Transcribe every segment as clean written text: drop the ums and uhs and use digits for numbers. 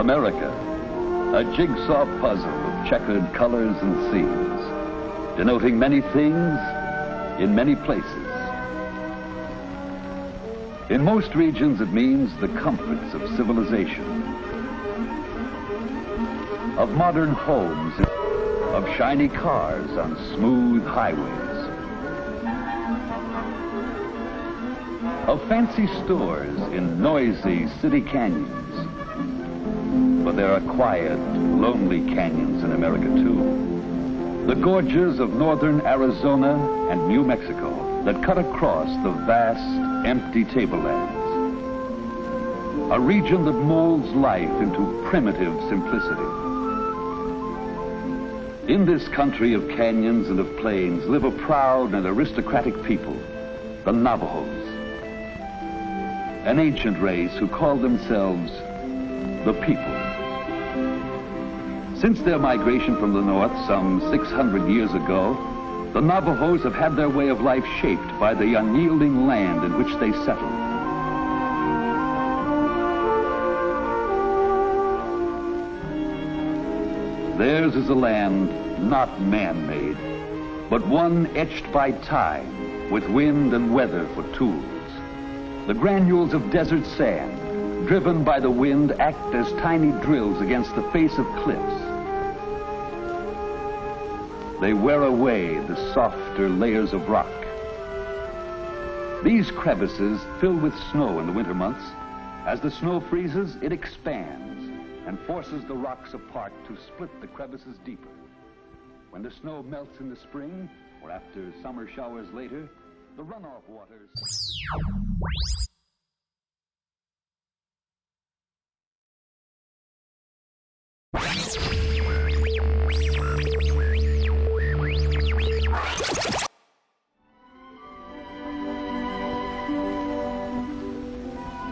America, a jigsaw puzzle of checkered colors and scenes, denoting many things in many places. In most regions, it means the comforts of civilization, of modern homes, of shiny cars on smooth highways, of fancy stores in noisy city canyons. But there are quiet, lonely canyons in America, too. The gorges of northern Arizona and New Mexico that cut across the vast, empty tablelands. A region that molds life into primitive simplicity. In this country of canyons and of plains live a proud and aristocratic people, the Navajos. An ancient race who called themselves the people. Since their migration from the north some 600 years ago, the Navajos have had their way of life shaped by the unyielding land in which they settled. Theirs is a land not man-made, but one etched by time with wind and weather for tools. The granules of desert sand, driven by the wind, act as tiny drills against the face of cliffs. They wear away the softer layers of rock. These crevices fill with snow in the winter months. As the snow freezes, it expands and forces the rocks apart to split the crevices deeper. When the snow melts in the spring, or after summer showers later, the runoff waters...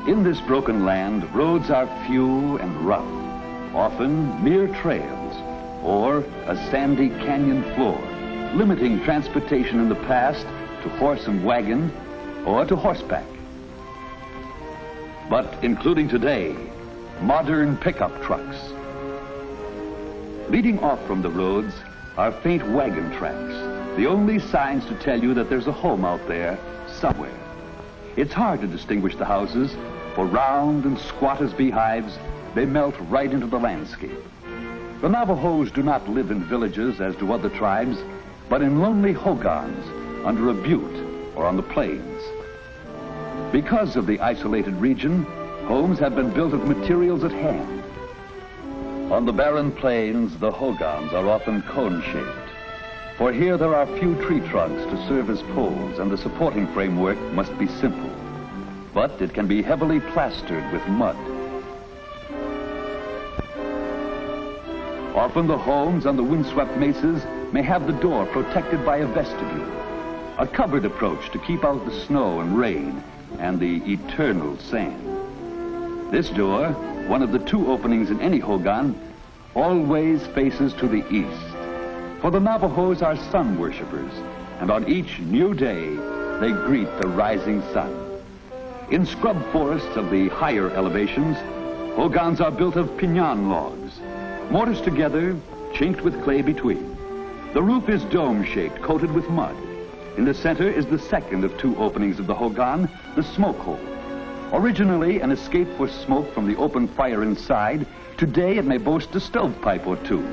In this broken land, roads are few and rough, often mere trails, or a sandy canyon floor, limiting transportation in the past to horse and wagon, or to horseback. But including today, modern pickup trucks. Leading off from the roads are faint wagon tracks, the only signs to tell you that there's a home out there somewhere. It's hard to distinguish the houses, for round and squat as beehives, they melt right into the landscape. The Navajos do not live in villages as do other tribes, but in lonely hogans under a butte or on the plains. Because of the isolated region, homes have been built of materials at hand. On the barren plains, the hogans are often cone-shaped, for here there are few tree trunks to serve as poles, and the supporting framework must be simple. But it can be heavily plastered with mud. Often the homes on the windswept mesas may have the door protected by a vestibule, a covered approach to keep out the snow and rain and the eternal sand. This door, one of the two openings in any hogan, always faces to the east. For the Navajos are sun worshippers, and on each new day, they greet the rising sun. In scrub forests of the higher elevations, hogans are built of piñon logs, mortised together, chinked with clay between. The roof is dome-shaped, coated with mud. In the center is the second of two openings of the hogan, the smoke hole. Originally an escape for smoke from the open fire inside, today it may boast a stovepipe or two.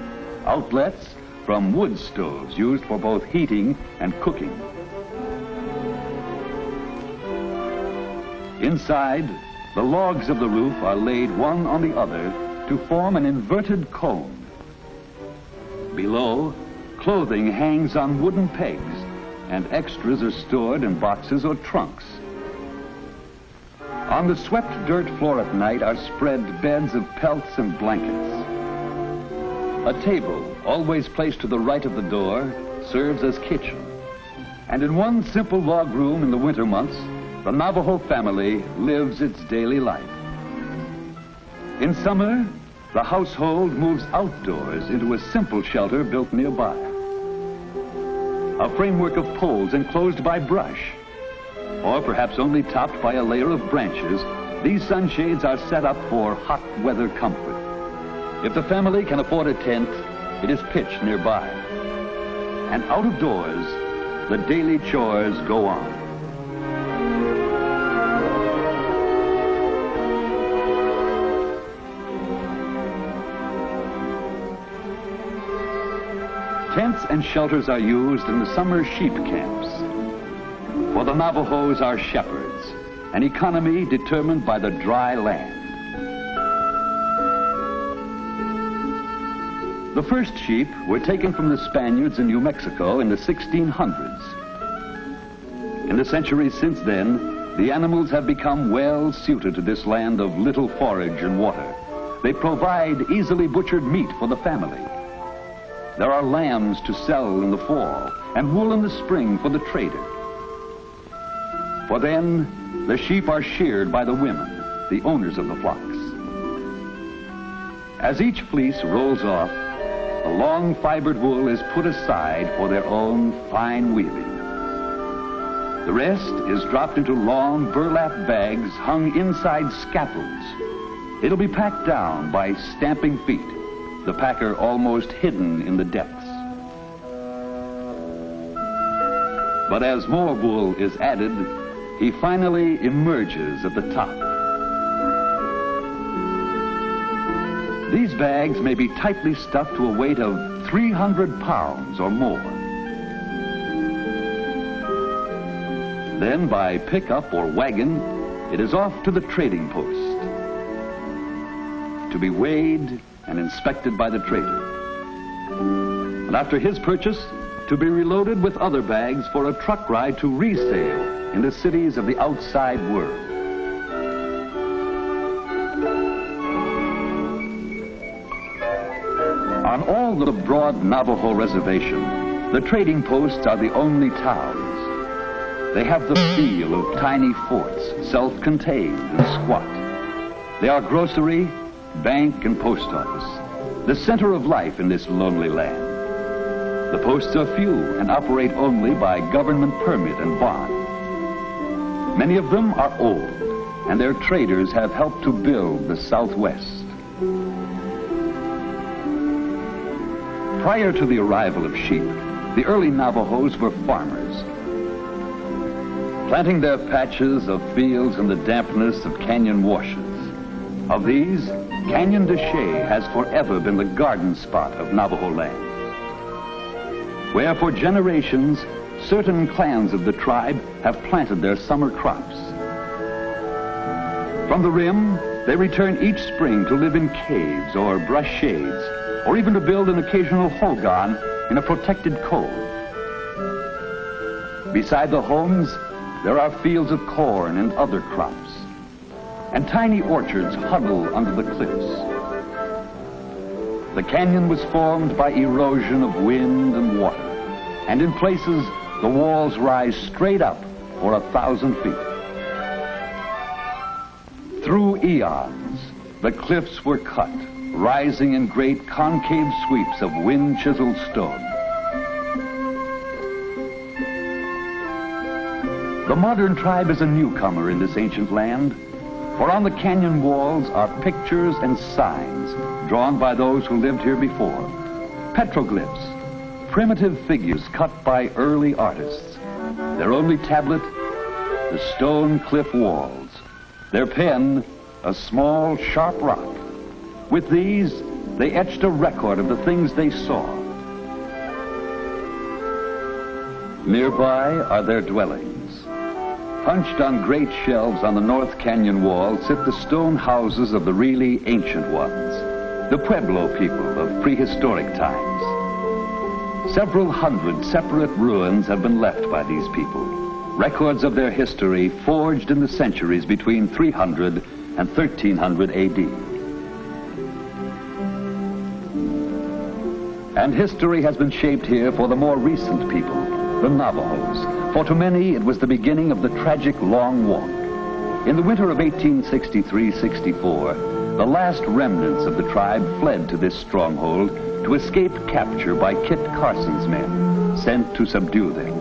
Outlets from wood stoves used for both heating and cooking. Inside, the logs of the roof are laid one on the other to form an inverted cone. Below, clothing hangs on wooden pegs, and extras are stored in boxes or trunks. On the swept dirt floor at night are spread beds of pelts and blankets. A table, always placed to the right of the door, serves as kitchen. And in one simple log room in the winter months, the Navajo family lives its daily life. In summer, the household moves outdoors into a simple shelter built nearby. A framework of poles enclosed by brush, or perhaps only topped by a layer of branches, these sunshades are set up for hot weather comfort. If the family can afford a tent, it is pitched nearby. And out of doors, the daily chores go on. Tents and shelters are used in the summer sheep camps. For the Navajos are shepherds, an economy determined by the dry land. The first sheep were taken from the Spaniards in New Mexico in the 1600s. In the centuries since then, the animals have become well suited to this land of little forage and water. They provide easily butchered meat for the family. There are lambs to sell in the fall and wool in the spring for the trader. For then, the sheep are sheared by the women, the owners of the flocks. As each fleece rolls off, the long fibered wool is put aside for their own fine weaving. The rest is dropped into long burlap bags hung inside scaffolds. It'll be packed down by stamping feet, the packer almost hidden in the depths. But as more wool is added, he finally emerges at the top. These bags may be tightly stuffed to a weight of 300 pounds or more. Then by pickup or wagon, it is off to the trading post to be weighed and inspected by the trader. And after his purchase, to be reloaded with other bags for a truck ride to resale in the cities of the outside world. On all the broad Navajo reservation, the trading posts are the only towns. They have the feel of tiny forts, self-contained and squat. They are grocery, bank, and post office, the center of life in this lonely land. The posts are few and operate only by government permit and bond. Many of them are old, and their traders have helped to build the Southwest. Prior to the arrival of sheep, the early Navajos were farmers, planting their patches of fields in the dampness of canyon washes. Of these, Canyon de Chelly has forever been the garden spot of Navajo land, where for generations, certain clans of the tribe have planted their summer crops. From the rim, they return each spring to live in caves or brush shades, or even to build an occasional hogan in a protected cove. Beside the homes, there are fields of corn and other crops, and tiny orchards huddle under the cliffs. The canyon was formed by erosion of wind and water, and in places, the walls rise straight up for 1,000 feet. Through eons, the cliffs were cut, rising in great concave sweeps of wind-chiseled stone. The modern tribe is a newcomer in this ancient land, for on the canyon walls are pictures and signs drawn by those who lived here before. Petroglyphs, primitive figures cut by early artists. Their only tablet, the stone cliff walls. Their pen, a small, sharp rock. With these, they etched a record of the things they saw. Nearby are their dwellings. Hunched on great shelves on the North Canyon wall sit the stone houses of the really ancient ones, the Pueblo people of prehistoric times. Several hundred separate ruins have been left by these people, records of their history forged in the centuries between 300 and 1300 AD. And history has been shaped here for the more recent people, the Navajos, for to many it was the beginning of the tragic Long Walk. In the winter of 1863-64, the last remnants of the tribe fled to this stronghold to escape capture by Kit Carson's men, sent to subdue them.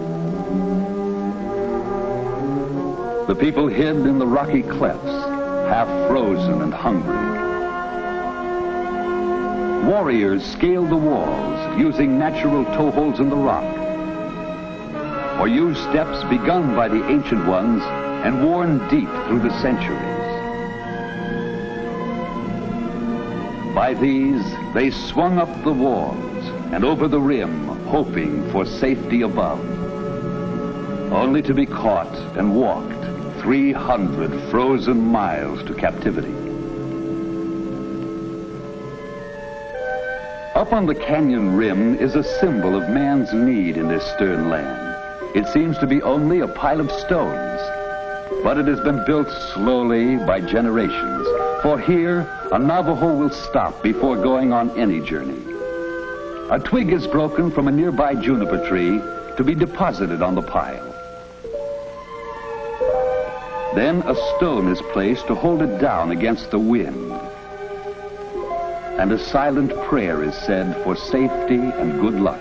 The people hid in the rocky clefts, half frozen and hungry. warriors scaled the walls using natural toeholds in the rock, or used steps begun by the ancient ones and worn deep through the centuries. By these, they swung up the walls and over the rim, hoping for safety above, only to be caught and walked 300 frozen miles to captivity. Up on the canyon rim is a symbol of man's need in this stern land. It seems to be only a pile of stones, but it has been built slowly by generations. For here, a Navajo will stop before going on any journey. A twig is broken from a nearby juniper tree to be deposited on the pile. Then a stone is placed to hold it down against the wind. And a silent prayer is said for safety and good luck.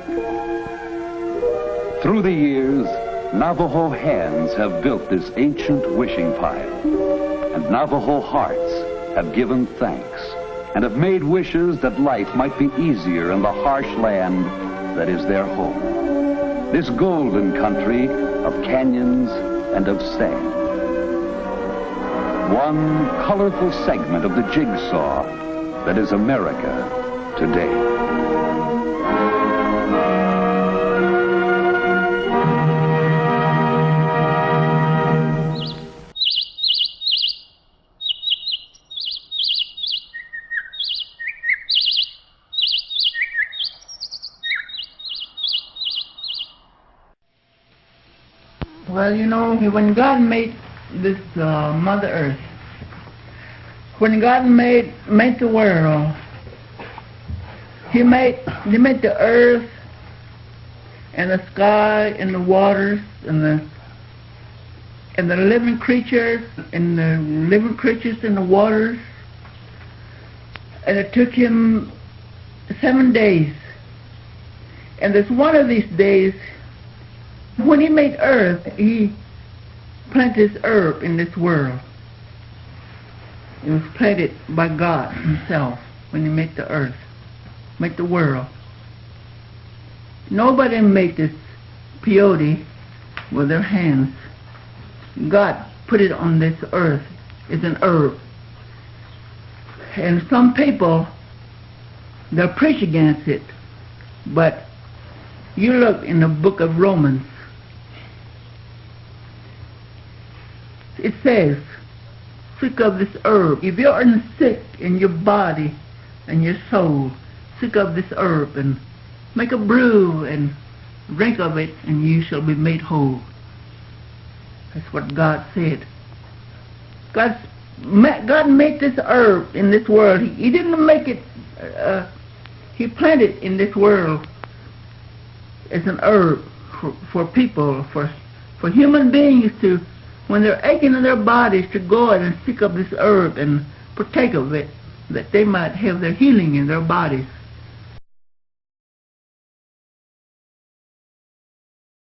Through the years, Navajo hands have built this ancient wishing pile, and Navajo hearts have given thanks and have made wishes that life might be easier in the harsh land that is their home. This golden country of canyons and of sand. One colorful segment of the jigsaw that is America today. Well, you know, when God made this Mother Earth, when God made the world, He made the earth and the sky and the waters and the living creatures and the living creatures in the waters. And it took Him 7 days. And there's one of these days, when He made earth, He planted His herb in this world. It was planted by God Himself when He made the earth, made the world. Nobody made this peyote with their hands. God put it on this earth. It's an herb. And some people, they'll preach against it. But you look in the book of Romans, it says, seek of this herb. If you're sick in your body and your soul, seek of this herb and make a brew and drink of it, and you shall be made whole. That's what God said. God made this herb in this world. He didn't make it, He planted in this world as an herb for people, for human beings to, when they're aching in their bodies, to go out and seek up this herb and partake of it, that they might have their healing in their bodies.